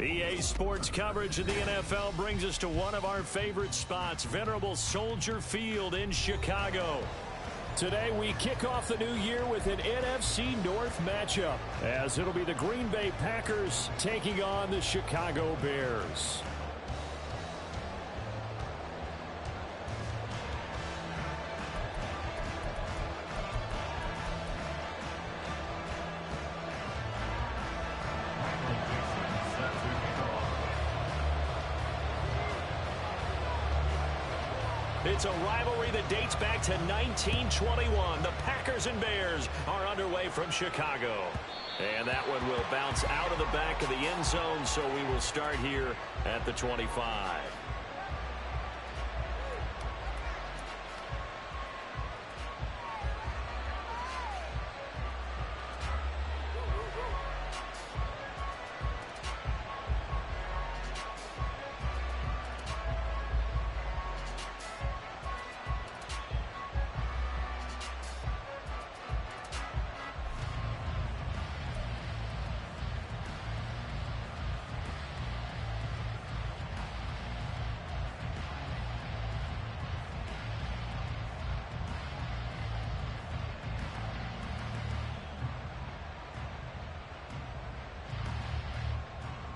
EA Sports coverage of the NFL brings us to one of our favorite spots, venerable Soldier Field in Chicago. Today we kick off the new year with an NFC North matchup, as it'll be the Green Bay Packers taking on the Chicago Bears. It's a rivalry that dates back to 1921. The Packers and Bears are underway from Chicago. And that one will bounce out of the back of the end zone, so we will start here at the 25.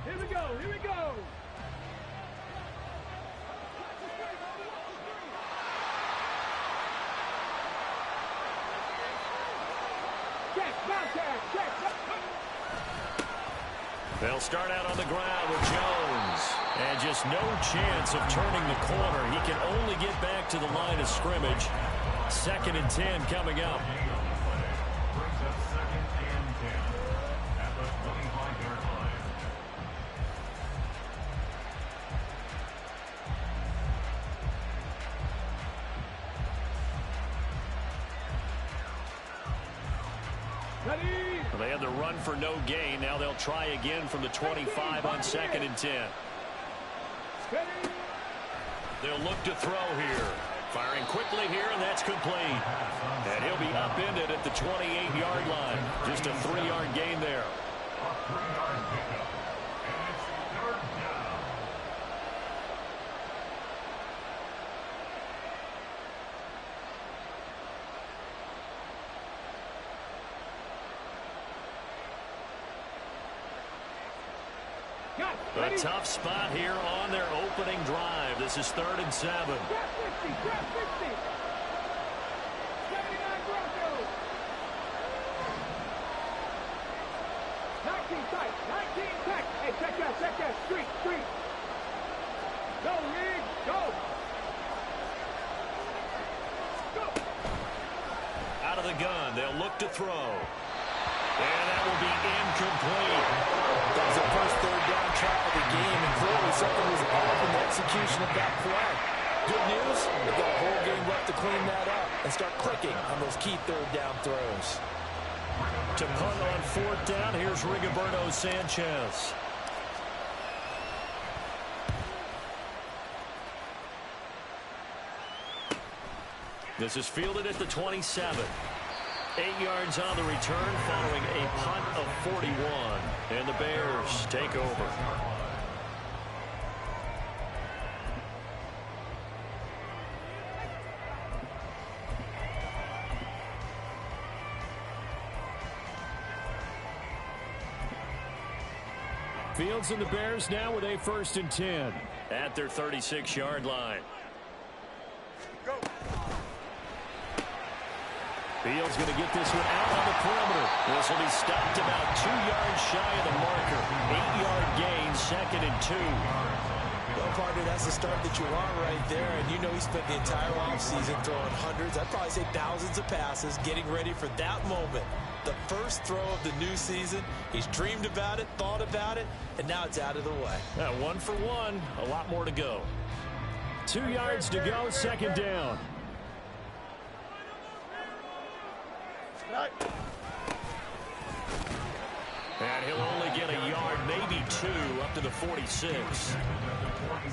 Here we go. They'll start out on the ground with Jones. And just no chance of turning the corner. He can only get back to the line of scrimmage. 2nd and 10 coming up. They had the run for no gain. Now they'll try again from the 25 on 2nd and 10. They'll look to throw here. Firing quickly here, and that's complete. And he'll be upended at the 28-yard line. Just a 3-yard gain there. A tough spot here on their opening drive. This is 3rd and 7. Trap 50, trap 50. 79 Broncos. 19 tight, 19 tight. Hey, check that. Street. Go, Reed, go. Out of the gun, they'll look to throw. And that will be incomplete. That was the first 3rd down try of the game, and clearly something was off in the execution of that play. Good news, they've got a whole game left to clean that up and start clicking on those key 3rd down throws. To punt on 4th down, here's Rigoberto Sanchez. This is fielded at the 27. 8 yards on the return following a punt of 41. And the Bears take over. Fields and the Bears now with a 1st and 10 at their 36-yard line. Go. Fields going to get this one out on the perimeter. This will be stopped about 2 yards shy of the marker. 8-yard gain, 2nd and 2. Well, partner, that's the start that you want right there. And you know he spent the entire offseason throwing hundreds, I'd probably say thousands of passes, getting ready for that moment. The first throw of the new season. He's dreamed about it, thought about it, and now it's out of the way. 1 for 1, a lot more to go. 2 yards to go, 2nd down. And he'll only get a yard, maybe 2 up to the 46.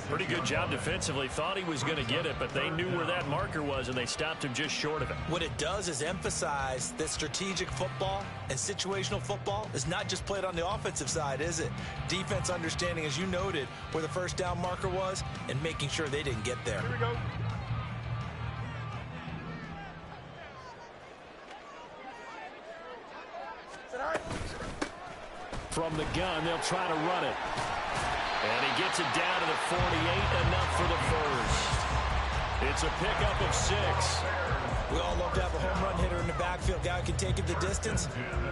Pretty good job defensively. Thought he was going to get it, but they knew where that marker was, and they stopped him just short of it. What it does is emphasize that strategic football and situational football is not just played on the offensive side, is it? Defense understanding, as you noted, where the first down marker was and making sure they didn't get there. Here we go. From the gun, they'll try to run it. And he gets it down to the 48, enough for the first. It's a pickup of 6. We all love to have a home run hitter in the backfield. Guy who can take it the distance.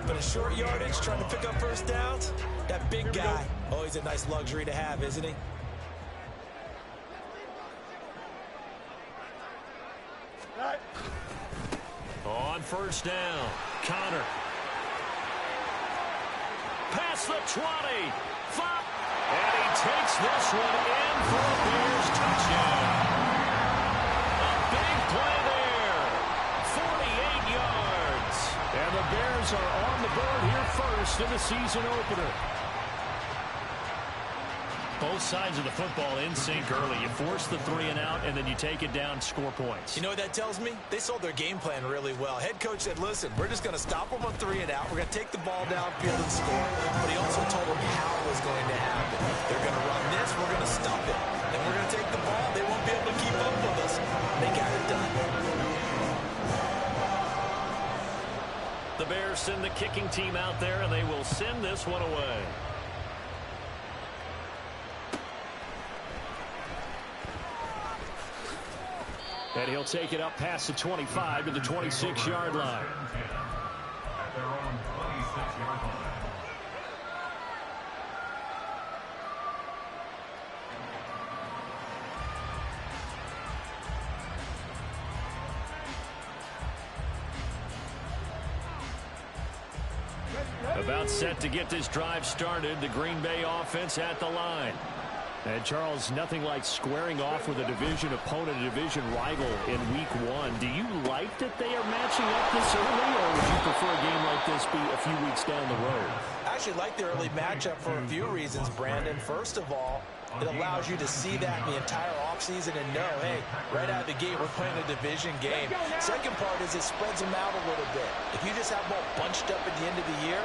But a short yardage, trying to pick up first downs, that big guy, oh, he's a nice luxury to have, isn't he? On first down, Connor. Past the 20. And he takes this one in for a Bears touchdown. A big play there. 48 yards. And the Bears are on the board here first in the season opener. Both sides of the football in sync early. You force the 3 and out, and then you take it down, score points. You know what that tells me? They sold their game plan really well. Head coach said, listen, we're just going to stop them on 3 and out. We're going to take the ball downfield and score. But he also told them how it was going to happen. They're going to run this. We're going to stop it. And we're going to take the ball. They won't be able to keep up with us. They got it done. The Bears send the kicking team out there, and they will send this one away. And he'll take it up past the 25 to the 26-yard line. At their own 26-yard line. About set to get this drive started. The Green Bay offense at the line. And, Charles, nothing like squaring off with a division opponent, a division rival in Week 1. Do you like that they are matching up this early, or would you prefer a game like this be a few weeks down the road? I actually like the early matchup for a few reasons, Brandon. First of all, it allows you to see that in the entire offseason and know, hey, right out of the gate, we're playing a division game. Second part is it spreads them out a little bit. If you just have them all bunched up at the end of the year,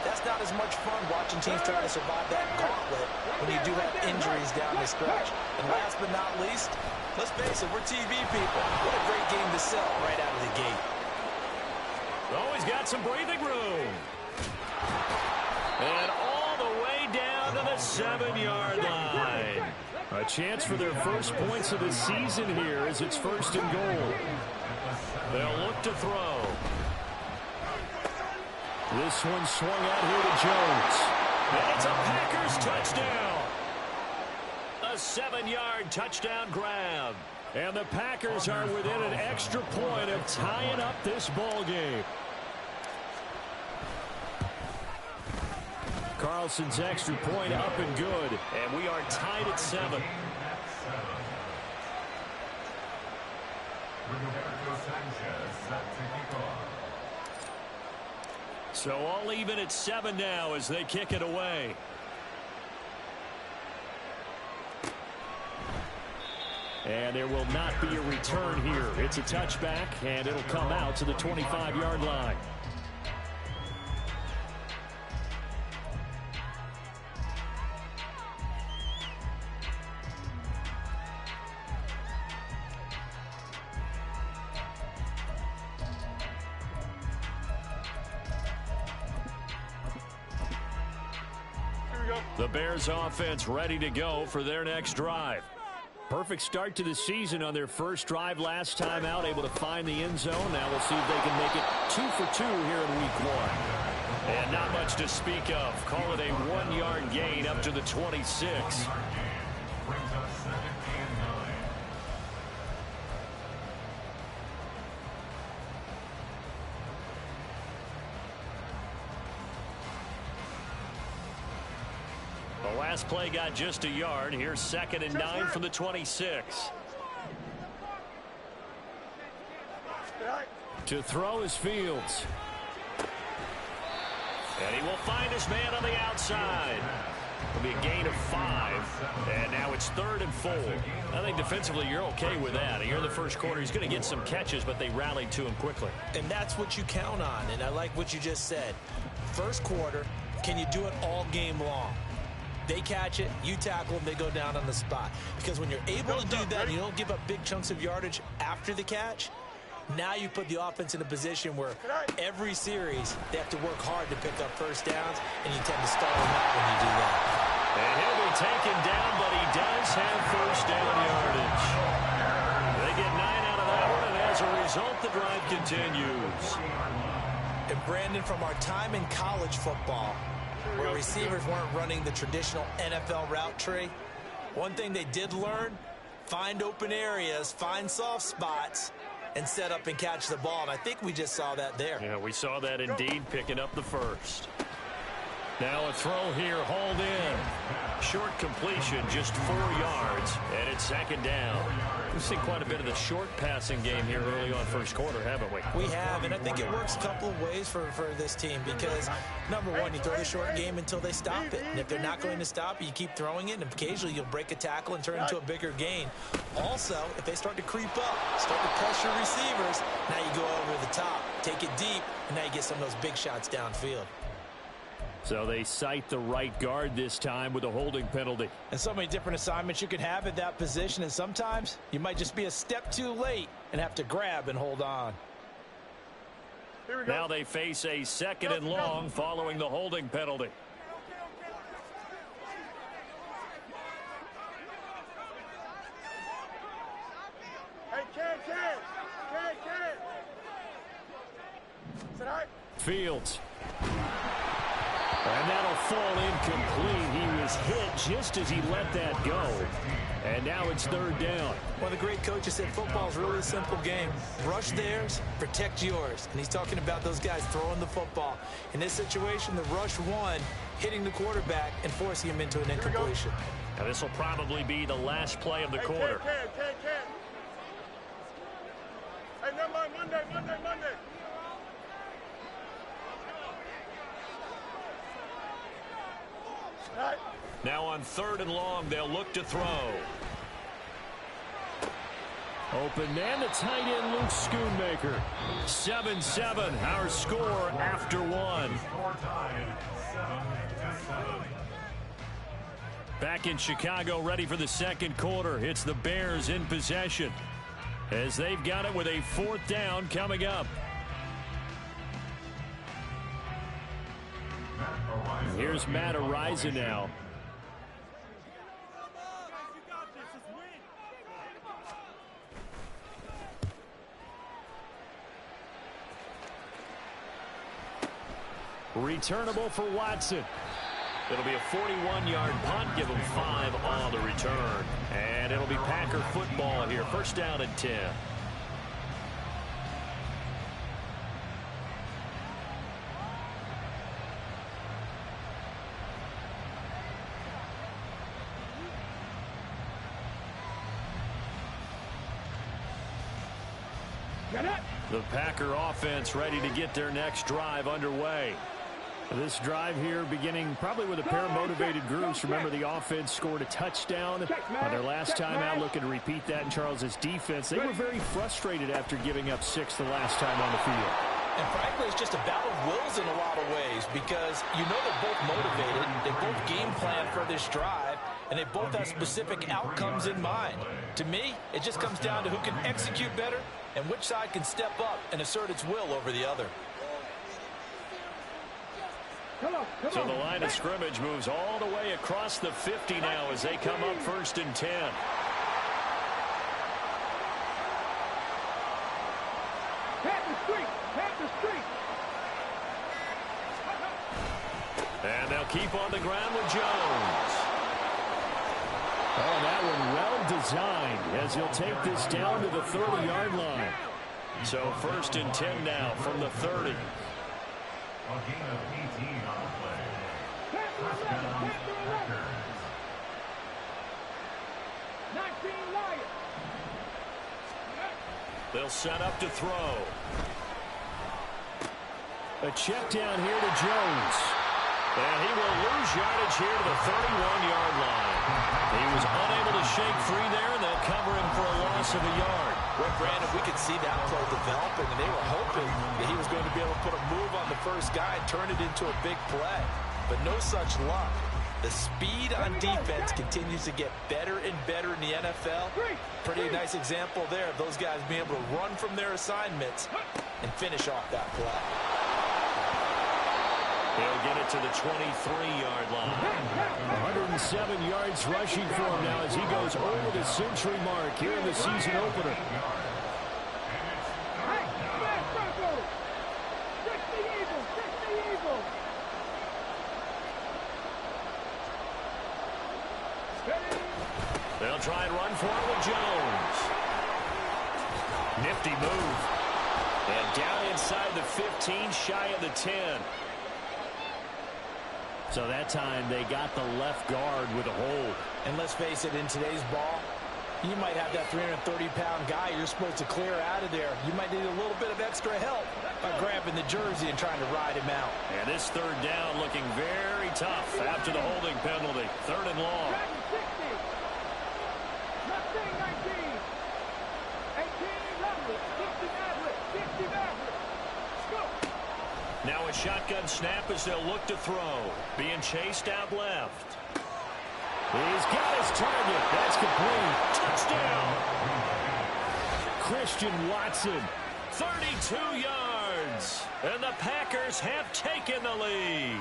that's not as much fun watching teams try to survive that gauntlet when you do have injuries down the stretch. And last but not least, let's face it, we're TV people. What a great game to sell right out of the gate. Oh, he's got some breathing room. And all the way down to the 7-yard line. A chance for their first points of the season here as it's first and goal. They'll look to throw. This one swung out here to Jones. And it's a Packers touchdown. A 7-yard touchdown grab. And the Packers are within an extra point of tying up this ball game. Carlson's extra point up and good. And we are tied at 7. So all even at 7 now as they kick it away. And there will not be a return here. It's a touchback, and it'll come out to the 25-yard line. The Bears offense ready to go for their next drive. Perfect start to the season on their first drive last time out, able to find the end zone. Now we'll see if they can make it 2 for 2 here in Week 1. And not much to speak of. Call it a 1-yard gain up to the 26. Last play got just a yard. Here's 2nd and 9 from the 26. To throw is Fields. And he will find his man on the outside. It'll be a gain of 5, and now it's 3rd and 4. I think defensively you're okay with that. Here in the first quarter, he's going to get some catches, but they rallied to him quickly. And that's what you count on, and I like what you just said. First quarter, can you do it all game long? They catch it, you tackle them, they go down on the spot. Because when you're able to do that and you don't give up big chunks of yardage after the catch, now you put the offense in a position where every series they have to work hard to pick up first downs, and you tend to stall them out when you do that. And he'll be taken down, but he does have first down yardage. They get 9 out of that one, and as a result, the drive continues. And Brandon, from our time in college football, where receivers weren't running the traditional NFL route tree, one thing they did learn, find open areas, find soft spots, and set up and catch the ball. And I think we just saw that there. Yeah, we saw that indeed, picking up the first. Now a throw here, hauled in. Short completion, just 4 yards, and it's 2nd down. We've seen quite a bit of the short passing game here early on first quarter, haven't we? We have, and I think it works a couple of ways for this team because, number one, you throw the short game until they stop it. And if they're not going to stop it, you keep throwing it, and occasionally you'll break a tackle and turn it into a bigger gain. Also, if they start to creep up, start to pressure receivers, now you go over the top, take it deep, and now you get some of those big shots downfield. So they cite the right guard this time with a holding penalty. And so many different assignments you could have at that position, and sometimes you might just be a step too late and have to grab and hold on. Now they face a 2nd and long following the holding penalty. Fields. And that'll fall incomplete. He was hit just as he let that go. And now it's 3rd down. One of the great coaches said football is really a simple game. Rush theirs, protect yours. And he's talking about those guys throwing the football. In this situation, the rush one, hitting the quarterback and forcing him into an incompletion. Now this will probably be the last play of the quarter. Hey, never mind, Monday. Now on 3rd and long, they'll look to throw. Open man, the tight end, Luke Schoonmaker. 7-7, our score after 1. Back in Chicago, ready for the 2nd quarter. It's the Bears in possession, as they've got it with a 4th down coming up. Here's Matt Ariza now. Returnable for Watson. It'll be a 41-yard punt. Give him 5 on the return. And it'll be Packer football here. 1st down and 10. The Packer offense ready to get their next drive underway. This drive here beginning probably with a pair of motivated groups. Remember, the offense scored a touchdown on their last time out. Looking to repeat that in Charles's defense. They were very frustrated after giving up 6 the last time on the field. And frankly, it's just a battle of wills in a lot of ways because you know they're both motivated. They both game plan for this drive, and they both have specific outcomes in mind. To me, it just comes down to who can execute better and which side can step up and assert its will over the other. So the line of scrimmage moves all the way across the 50 now as they come up 1st and 10. And they'll keep on the ground with Jones. Oh, that one well designed as he'll take this down to the 30-yard line. So 1st and 10 now from the 30. A gain of 18 on the play. 1st down, Packers. 19 Lions. They'll set up to throw. A check down here to Jones. And he will lose yardage here to the 31-yard line. He was unable to shake free there, and they'll cover him for a loss of a yard. Well, Brandon, we could see that play developing, and they were hoping that he was going to be able to put a move on the first guy and turn it into a big play. But no such luck. The speed on defense continues to get better and better in the NFL. Pretty nice example there of those guys being able to run from their assignments and finish off that play. He'll get it to the 23-yard line. 107 yards rushing for him now as he goes over the century mark here in the season opener. They'll try and run for it with Jones. Nifty move. And down inside the 15, shy of the 10. So that time they got the left guard with a hold. And let's face it, in today's ball, you might have that 330-pound guy you're supposed to clear out of there. You might need a little bit of extra help by grabbing the jersey and trying to ride him out. And this third down looking very tough after the holding penalty. Third and long. Now a shotgun snap as they'll look to throw. Being chased out left. He's got his target. That's complete. Touchdown. Christian Watson. 32 yards. And the Packers have taken the lead.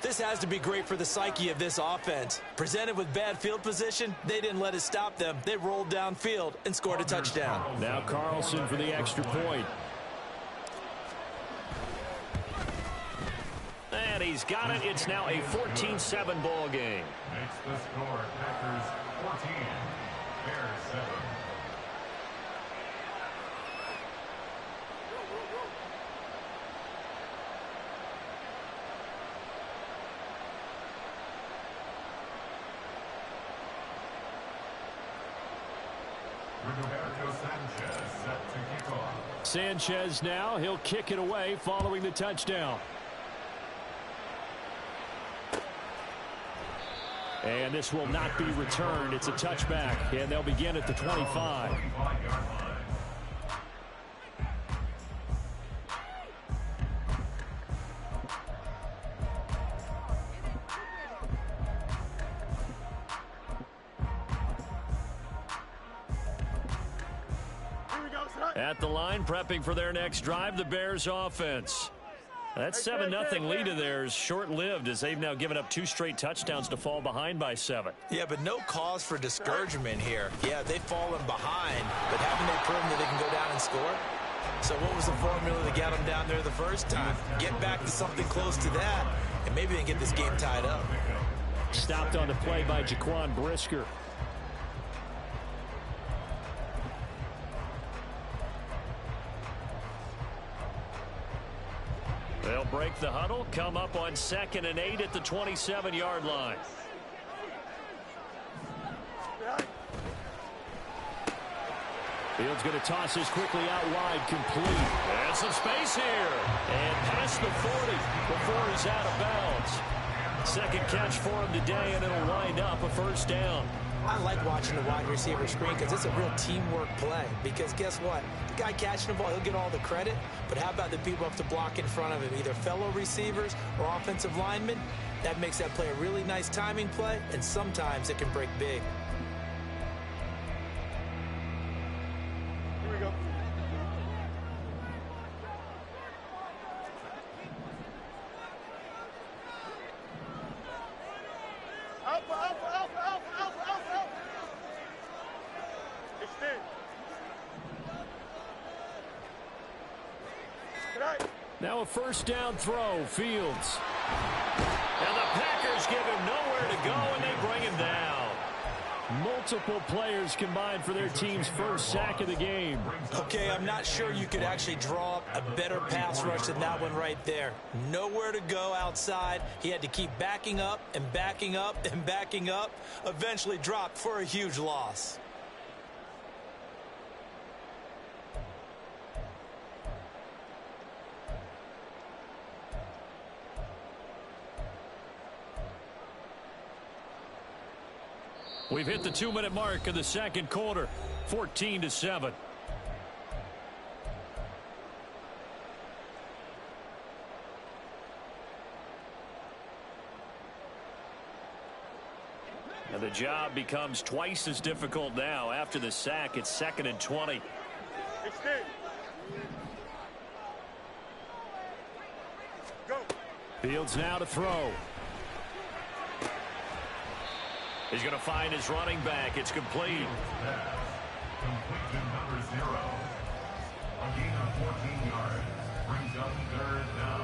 This has to be great for the psyche of this offense. Presented with bad field position, they didn't let it stop them. They rolled downfield and scored a touchdown. Now Carlson for the extra point. And he's got it. It's now a 14-7 ball game. Makes the score Packers 14, Bears 7. Roberto Sanchez set to kick off. Sanchez now. He'll kick it away following the touchdown. And this will not be returned. It's a touchback, and they'll begin at the 25. At the line, prepping for their next drive, the Bears offense. That 7-0 lead of theirs short-lived as they've now given up 2 straight touchdowns to fall behind by 7. Yeah, but no cause for discouragement here. Yeah, they've fallen behind, but haven't they proven that they can go down and score? So what was the formula to get them down there the first time? Get back to something close to that, and maybe they can get this game tied up. Stopped on the play by Jaquan Brisker. They'll break the huddle, come up on 2nd and 8 at the 27-yard line. Fields going to toss this quickly out wide, complete. And some space here. And past the 40 before he's out of bounds. Second catch for him today, and it'll wind up a first down. I like watching the wide receiver screen because it's a real teamwork play. Because guess what? The guy catching the ball, he'll get all the credit. But how about the people up to block in front of him, either fellow receivers or offensive linemen? That makes that play a really nice timing play, and sometimes it can break big. Here we go. Alpha, alpha, alpha, alpha, alpha, alpha, alpha. Extend. Right. Now a first down throw, Fields. And the Packers give him nowhere to go, and they bring him down. Multiple players combined for their team's first sack of the game. Okay, I'm not sure you could actually draw up a better pass rush than that one right there. Nowhere to go outside. He had to keep backing up and backing up and backing up. Eventually dropped for a huge loss. We've hit the 2-minute mark of the second quarter, 14-7. And the job becomes twice as difficult now. After the sack, it's 2nd and 20. Go. Fields now to throw. He's going to find his running back. It's complete. Completion number 0. A gain of 14 yards. Brings up 3rd down.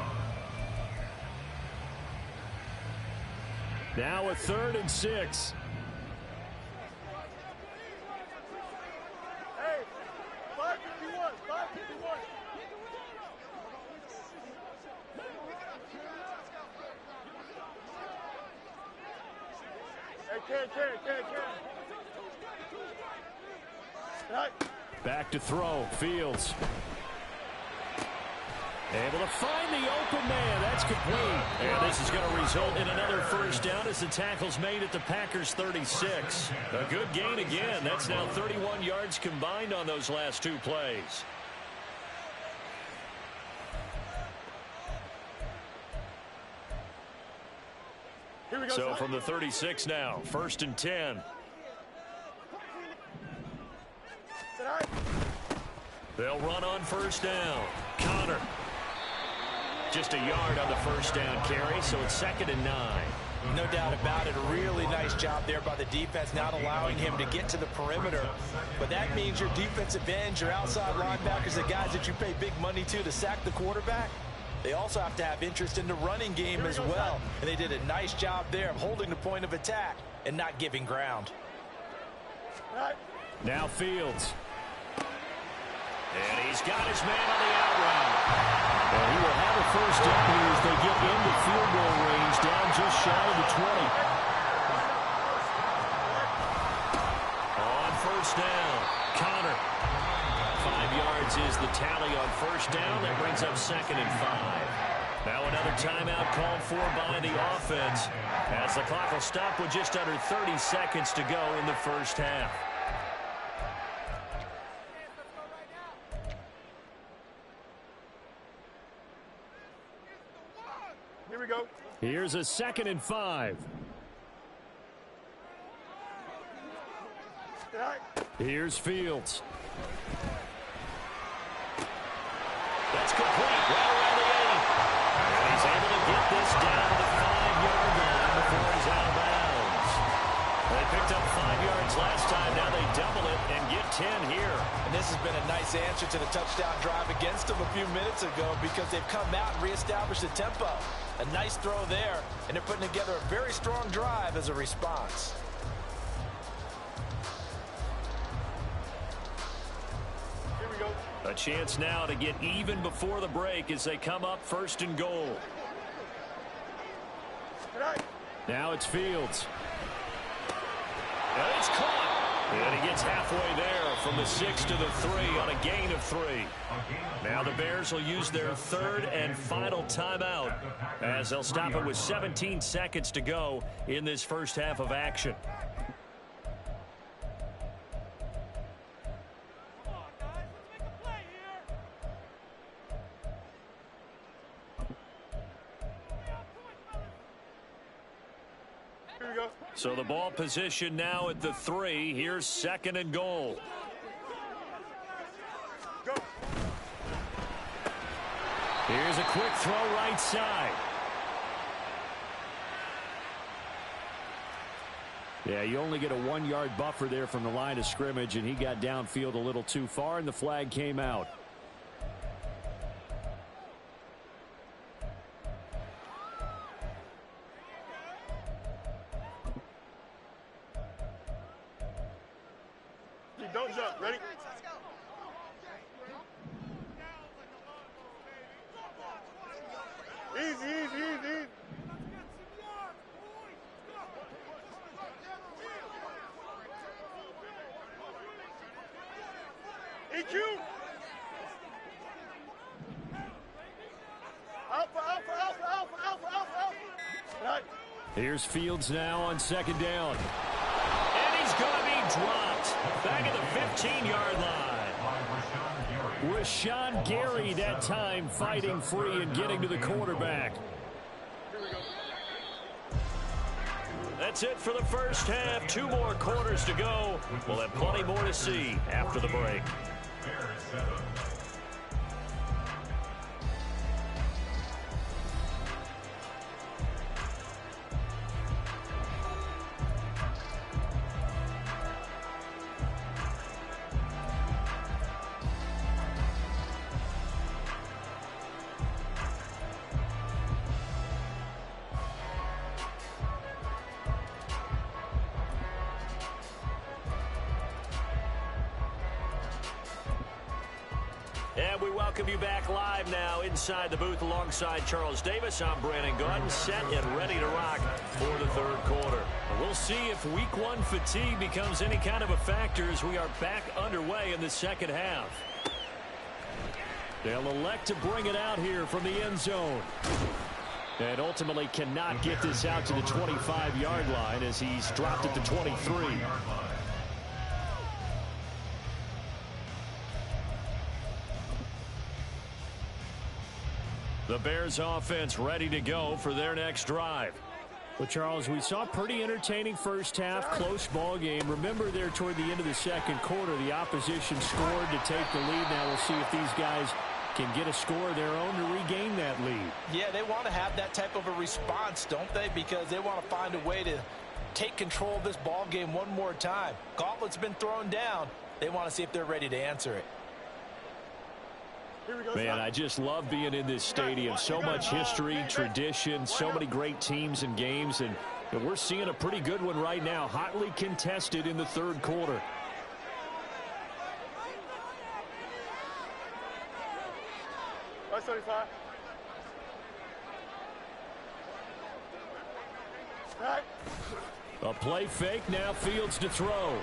Now a 3rd and 6. Hey, 551, 551. Hey, Right. Back to throw. Fields. Able to find the open man. That's complete. And this is going to result in another first down as the tackle's made at the Packers' 36. A good gain again. That's now 31 yards combined on those last 2 plays. Here we go. So from the 36 now, 1st and 10. They'll run on first down. Connor. Just a yard on the first down carry, so it's 2nd and 9. No doubt about it. A really nice job there by the defense, not allowing him to get to the perimeter. But that means your defensive ends, your outside linebackers, the guys that you pay big money to sack the quarterback, they also have to have interest in the running game as well. And they did a nice job there of holding the point of attack and not giving ground. Now Fields. And he's got his man on the out route. And he will have a first down here as they get into field goal range, down just shy of the 20. On first down, Connor. 5 yards is the tally on first down. That brings up 2nd and 5. Now another timeout called for by the offense, as the clock will stop with just under 30 seconds to go in the first half. Here we go. Here's a 2nd and 5. Here's Fields. That's complete. Right around the 8. And he's able to get this down to the 5-yard line before he's out of bounds. They picked up 5 yards last time. Now they double it and get 10 here. And this has been a nice answer to the touchdown drive against them a few minutes ago, because they've come out and reestablished the tempo. A nice throw there, and they're putting together a very strong drive as a response. Here we go. A chance now to get even before the break as they come up 1st and goal. Now it's Fields. And it's caught. And he gets halfway there from the 6 to the 3 on a gain of 3. Now the Bears will use their 3rd and final timeout, as they'll stop it with 17 seconds to go in this first half of action. So the ball position now at the 3. Here's 2nd and goal. Go. Here's a quick throw right side. Yeah, you only get a 1-yard buffer there from the line of scrimmage, and he got downfield a little too far, and the flag came out. Don't jump. Ready? Easy, easy, easy. EQ. Alpha, alpha, alpha, alpha, alpha, alpha, alpha. Right. Here's Fields now on 2nd down. And he's going to be dropped. Back at the 15-yard line. Rashawn Gary that time fighting free and getting to the quarterback. That's it for the first half. 2 more quarters to go. We'll have plenty more to see after the break. And we welcome you back live now inside the booth alongside Charles Davis. I'm Brandon Gordon, set and ready to rock for the third quarter. We'll see if week 1 fatigue becomes any kind of a factor as we are back underway in the second half. They'll elect to bring it out here from the end zone. And ultimately cannot get this out to the 25-yard line as he's dropped at the 23. The Bears offense ready to go for their next drive. Well, Charles, we saw a pretty entertaining first half, close ball game. Remember there toward the end of the second quarter, the opposition scored to take the lead. Now we'll see if these guys can get a score of their own to regain that lead. Yeah, they want to have that type of a response, don't they? Because they want to find a way to take control of this ball game one more time. Gauntlet's been thrown down. They want to see if they're ready to answer it. Man, I just love being in this stadium. So much history, tradition, so many great teams and games, and we're seeing a pretty good one right now, hotly contested in the third quarter. A play fake, now Fields to throw.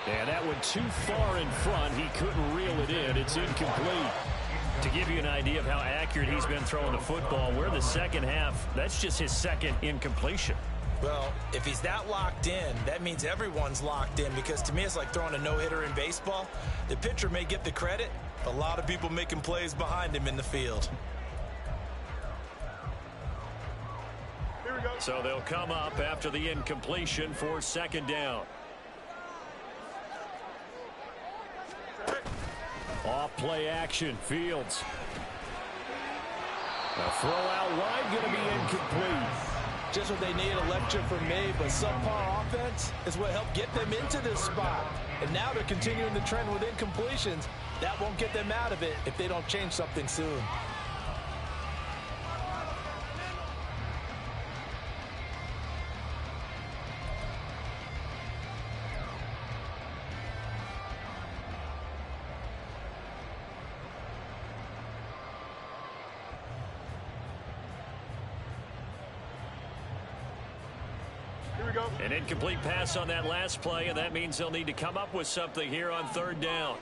And that went too far in front. He couldn't reel it in. It's incomplete. To give you an idea of how accurate he's been throwing the football, we're in the second half. That's just his second incompletion. Well, if he's that locked in, that means everyone's locked in, because to me it's like throwing a no-hitter in baseball. The pitcher may get the credit, a lot of people making plays behind him in the field. Here we go. So they'll come up after the incompletion for second down. Off play action, Fields. A throw out wide, going to be incomplete. Just what they need, a lecture from me, but subpar offense is what helped get them into this spot. And now they're continuing the trend with incompletions. That won't get them out of it if they don't change something soon. An incomplete pass on that last play, and that means they'll need to come up with something here on third down.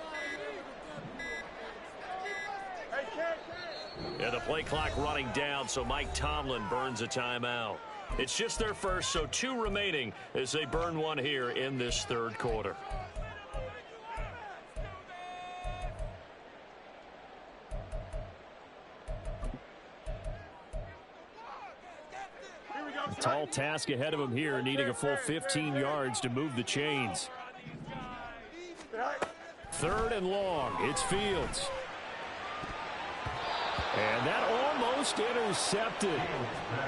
Yeah, the play clock running down, so Mike Tomlin burns a timeout. It's just their first, so 2 remaining as they burn one here in this third quarter. Tall task ahead of him here, needing a full 15 yards to move the chains. Third and long, it's Fields. And that almost intercepted.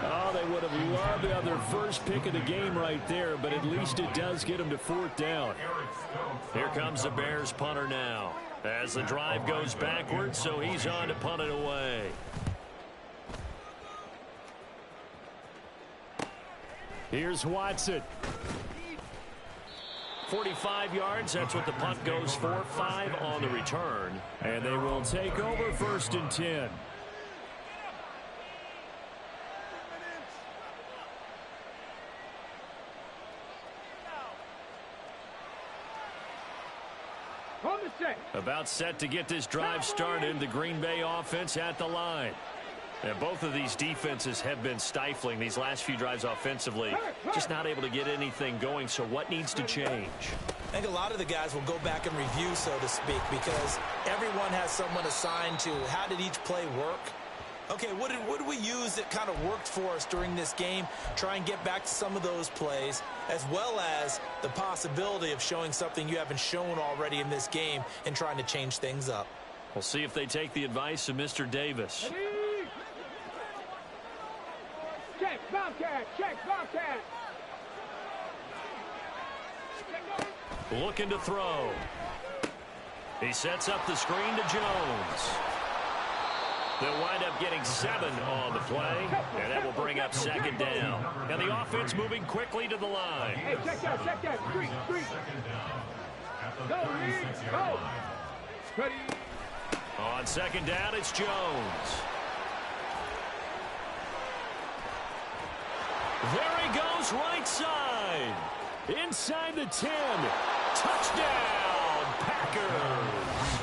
Oh, they would have loved to have their first pick of the game right there, but at least it does get them to fourth down. Here comes the Bears punter now, as the drive goes backwards, so he's on to punt it away. Here's Watson. 45 yards, that's what the punt goes for. 5 on the return. And they will take over first and 10. About set to get this drive started. The Green Bay offense at the line. And both of these defenses have been stifling these last few drives offensively. Just not able to get anything going, so what needs to change? I think a lot of the guys will go back and review, so to speak, because everyone has someone assigned to how did each play work. Okay, what did we use that kind of worked for us during this game? Try and get back to some of those plays, as well as the possibility of showing something you haven't shown already in this game and trying to change things up. We'll see if they take the advice of Mr. Davis. Check, Bobcat, check, Bobcat. Looking to throw. He sets up the screen to Jones. They'll wind up getting 7 on the play, and that will bring up 2nd down. And the offense moving quickly to the line. Hey, check that, street. Go, Reed, go. Ready. On 2nd down, it's Jones. There he goes, right side. Inside the 10. Touchdown, Packers.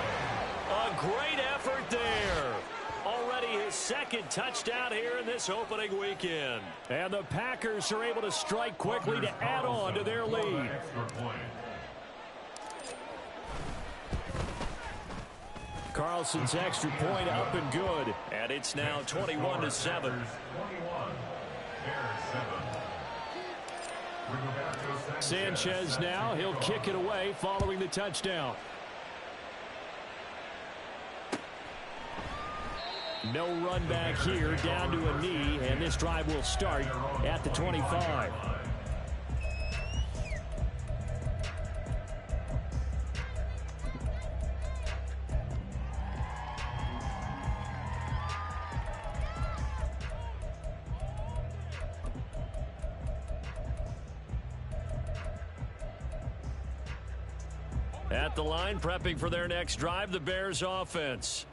A great effort there. Already his 2nd touchdown here in this opening weekend. And the Packers are able to strike quickly to add on to their lead. Carlson's extra point up and good. And it's now 21-7. Sanchez now, he'll kick it away following the touchdown. No run back here, down to a knee, and this drive will start at the 25. At the line, prepping for their next drive, the Bears offense.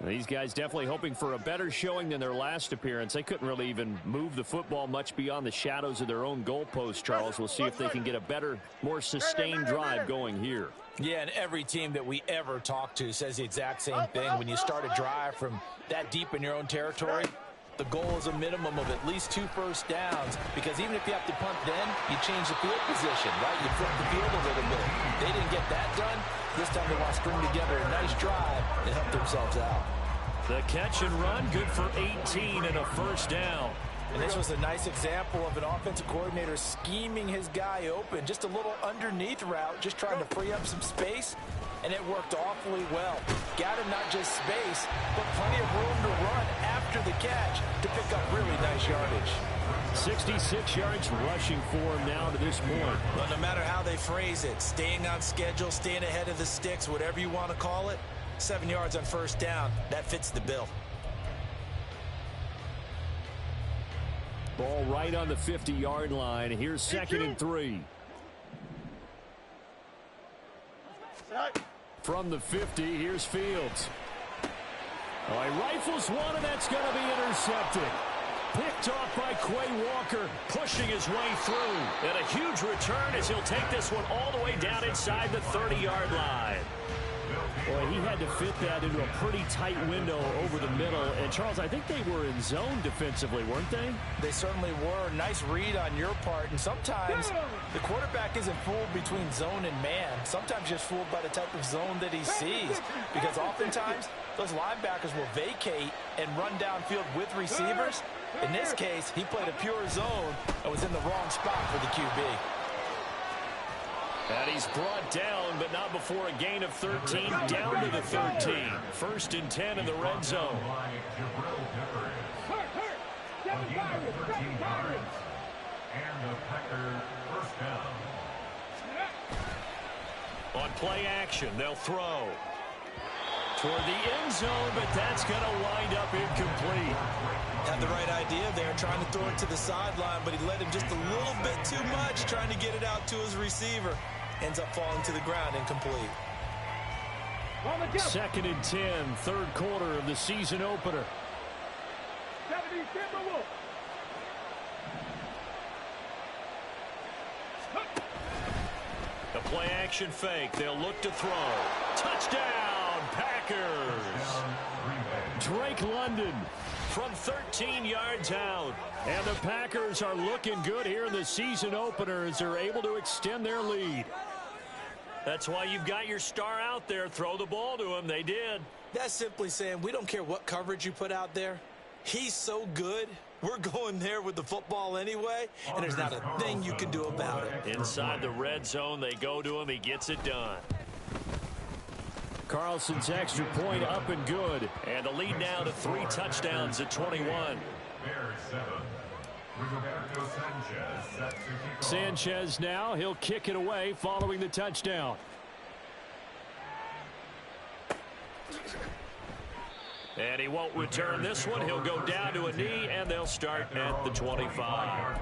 These guys definitely hoping for a better showing than their last appearance. They couldn't really even move the football much beyond the shadows of their own goalpost, Charles. We'll see if they can get a better, more sustained drive going here. Yeah, and every team that we ever talk to says the exact same thing. When you start a drive from that deep in your own territory, the goal is a minimum of at least 2 first downs, because even if you have to punt then, you change the field position, right? You flip the field a little bit. They didn't get that done. This time they want to string together a nice drive and help themselves out. The catch and run, good for 18 and a first down. And this was a nice example of an offensive coordinator scheming his guy open. Just a little underneath route, just trying to free up some space, and it worked awfully well. Got him not just space, but plenty of room to run after the catch to pick up really nice yardage. 66 yards rushing for him now to this point. Well, no matter how they phrase it, staying on schedule, staying ahead of the sticks, whatever you want to call it, 7 yards on first down, that fits the bill. Ball right on the 50-yard line. Here's 2nd and 3. From the 50, here's Fields. Oh, he rifles one, and that's going to be intercepted. Picked off by Quay Walker, pushing his way through. And a huge return as he'll take this one all the way down inside the 30-yard line. Boy, he had to fit that into a pretty tight window over the middle. And, Charles, I think they were in zone defensively, weren't they? They certainly were. Nice read on your part. And sometimes the quarterback isn't fooled between zone and man. Sometimes just fooled by the type of zone that he sees. Because oftentimes those linebackers will vacate and run downfield with receivers. In this case, he played a pure zone and was in the wrong spot for the QB. And he's brought down, but not before a gain of 13, down to the 13. 1st and 10 in the red zone. On play action, they'll throw toward the end zone, but that's going to wind up incomplete. Had the right idea there, trying to throw it to the sideline, but he led him just a little bit too much, trying to get it out to his receiver. Ends up falling to the ground, incomplete. 2nd and 10, 3rd quarter of the season opener. The play action fake. They'll look to throw. Touchdown, Packers. Drake London from 13 yards out. And the Packers are looking good here in the season opener as they're able to extend their lead. That's why you've got your star out there. Throw the ball to him. They did. That's simply saying we don't care what coverage you put out there. He's so good. We're going there with the football anyway, and there's not a thing you can do about it. Inside the red zone, they go to him. He gets it done. Carlson's extra point up and good. And the lead now to 3 touchdowns at 21. Bears 7. Roberto Sanchez set to kick off. Sanchez now. He'll kick it away following the touchdown. And he won't return this one. He'll go down to a knee, and they'll start at the 25.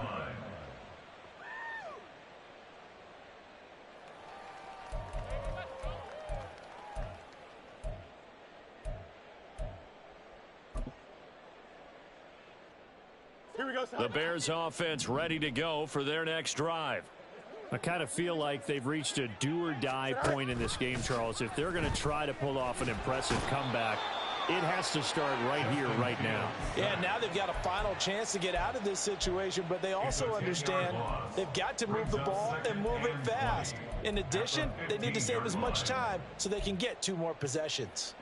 Here we go, The Bears offense ready to go for their next drive. I kind of feel like they've reached a do-or-die point in this game, Charles. If they're going to try to pull off an impressive comeback, it has to start right here, right now. Yeah, now they've got a final chance to get out of this situation, but they also understand they've got to move the ball and move it fast. In addition, they need to save as much time so they can get 2 more possessions.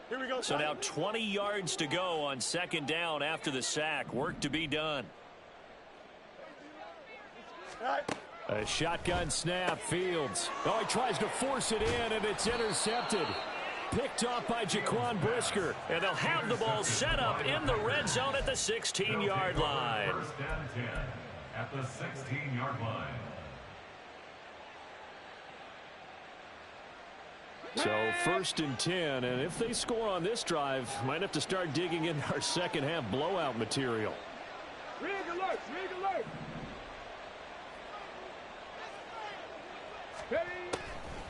Here we go. So now 20 yards to go on second down after the sack. Work to be done. A shotgun snap, Fields. Oh, he tries to force it in, and it's intercepted. Picked off by Jaquan Brisker. And they'll have the ball set up in the red zone at the 16-yard line. First and 10 at the 16-yard line. So first and 10, and if they score on this drive, might have to start digging into our second half blowout material. Rig alert, rig alert. Ready.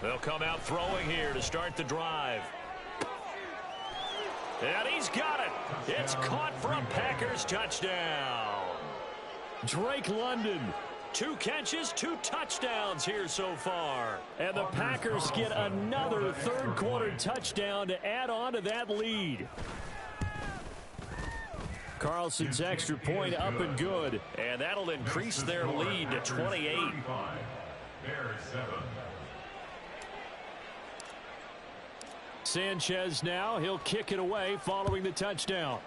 They'll come out throwing here to start the drive. And he's got it. It's caught for a Packers touchdown. Drake London. 2 catches, 2 touchdowns here so far. And the Packers get another third-quarter touchdown to add on to that lead. Carlson's extra point up and good. And that'll increase their lead to 28. Bears 7. Sanchez now. He'll kick it away following the touchdown.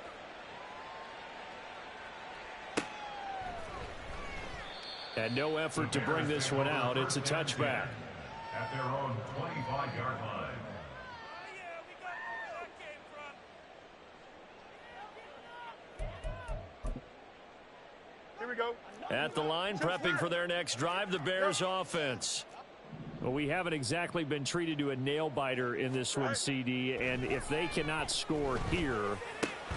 And no effort to bring this one out. It's a touchback. At their own 25-yard line. Here we go. At the line, prepping for their next drive, the Bears offense. Well, we haven't exactly been treated to a nail-biter in this one, CD, and if they cannot score here,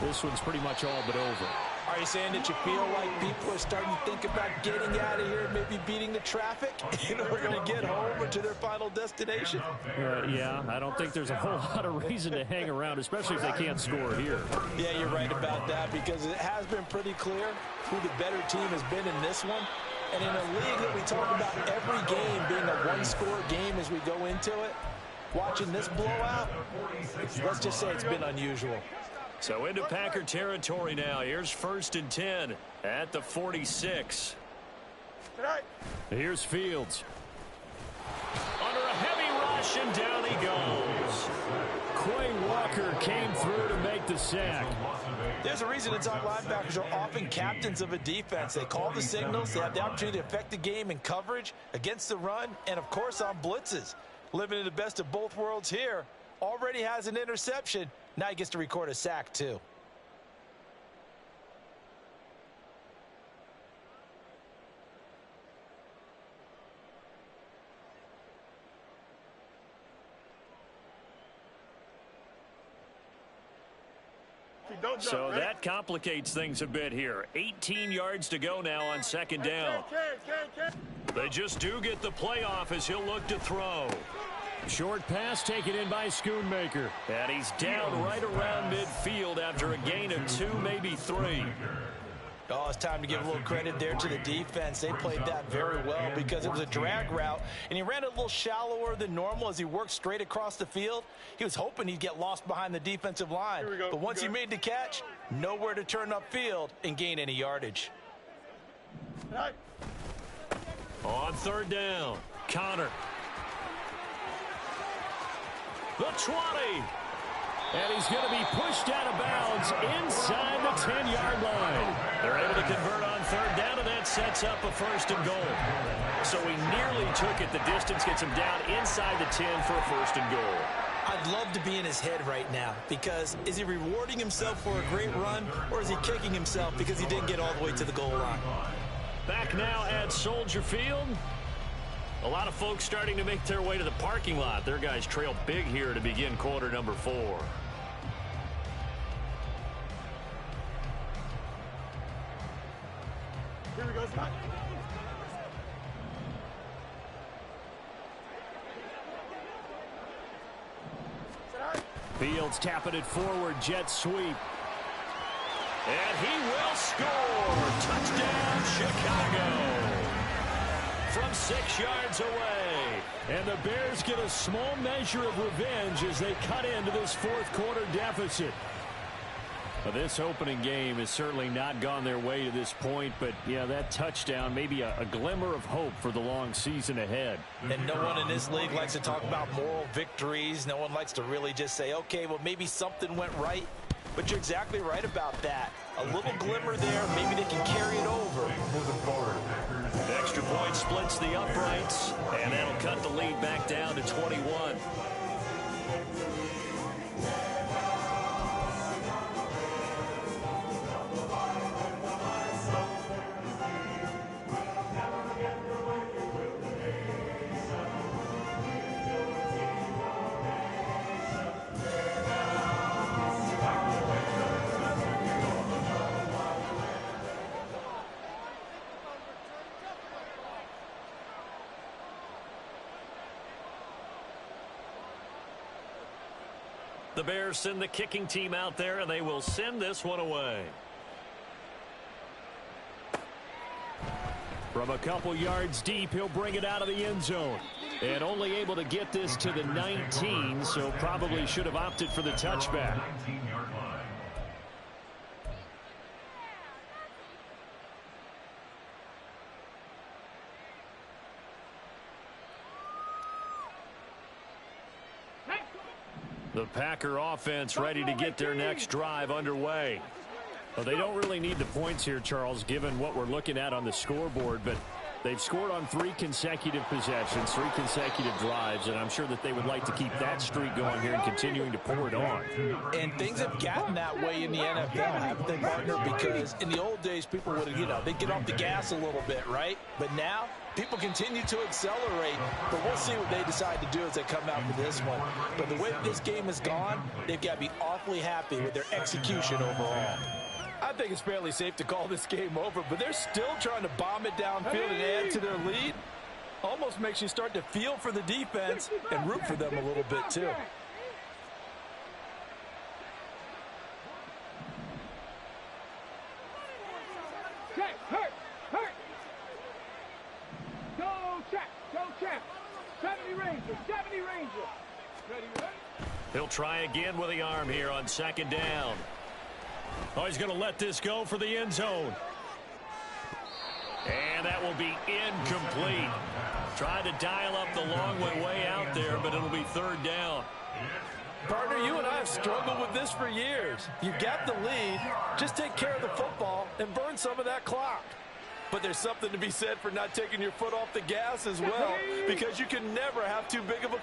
this one's pretty much all but over. Are you saying that you feel like people are starting to think about getting out of here and maybe beating the traffic in order to get home or to their final destination? Yeah, I don't think there's a whole lot of reason to hang around, especially if they can't score here. Yeah, you're right about that because it has been pretty clear who the better team has been in this one. And in a league that we talk about every game being a one-score game as we go into it, watching this blowout, let's just say it's been unusual. So into Packer territory now. Here's first and 10 at the 46. Here's Fields. Under a heavy rush, and down he goes. Quay Walker came through to make the sack. There's a reason inside linebackers are often captains of a defense. They call the signals. They have the opportunity to affect the game in coverage, against the run, and, of course, on blitzes. Living in the best of both worlds here. Already has an interception. Now he gets to record a sack, too. So that complicates things a bit here. 18 yards to go now on second down. They just do get the playoff as he'll look to throw. Short pass taken in by Schoonmaker. And he's down right around midfield after a gain of 2, maybe 3. Oh, it's time to give a little credit there to the defense. They played that very well because it was a drag route, and he ran it a little shallower than normal as he worked straight across the field. He was hoping he'd get lost behind the defensive line. But once he made the catch, nowhere to turn upfield and gain any yardage. On third down, Connor. The 20. And he's going to be pushed out of bounds inside the 10-yard line. They're able to convert on third down, and that sets up a first and goal. So he nearly took it. The distance gets him down inside the 10 for a first and goal. I'd love to be in his head right now because is he rewarding himself for a great run, or is he kicking himself because he didn't get all the way to the goal line? Back now at Soldier Field. A lot of folks starting to make their way to the parking lot. Their guys trail big here to begin quarter number 4. Here we go, Scott. Fields tapping it forward, jet sweep. And he will score. Touchdown, Chicago. From 6 yards away. And the Bears get a small measure of revenge as they cut into this fourth quarter deficit. Well, this opening game has certainly not gone their way to this point, but yeah, that touchdown may be a glimmer of hope for the long season ahead. And no one in this league likes to talk about moral victories. No one likes to really just say, okay, well, maybe something went right. But you're exactly right about that. A little glimmer there. Maybe they can carry it over. Extra point splits the uprights, and that'll cut the lead back down to 21. The Bears send the kicking team out there, and they will send this one away. From a couple yards deep, he'll bring it out of the end zone. And only able to get this to the 19, so probably should have opted for the touchback. 19-yard line. The Packer offense ready to get their next drive underway. Well, they don't really need the points here, Charles, given what we're looking at on the scoreboard, but they've scored on 3 consecutive possessions, 3 consecutive drives, and I'm sure that they would like to keep that streak going here and continuing to pour it on. And things have gotten that way in the NFL, haven't they, partner? Because in the old days, people would, they'd get off the gas a little bit, right? But now, people continue to accelerate, but we'll see what they decide to do as they come out for this one. But the way this game has gone, they've got to be awfully happy with their execution overall. I think it's fairly safe to call this game over, but they're still trying to bomb it downfield and add to their lead. Almost makes you start to feel for the defense and root for them a little bit, too. Check, hurt, hurt. Go check, go check. 70 Ranger, 70 Ranger. Ready, ready? He'll try again with the arm here on second down. Oh, he's going to let this go for the end zone. And that will be incomplete. Tried to dial up the long way out there, but it'll be third down. Partner, you and I have struggled with this for years. You've got the lead. Just take care of the football and burn some of that clock. But there's something to be said for not taking your foot off the gas as well, because you can never have too big of a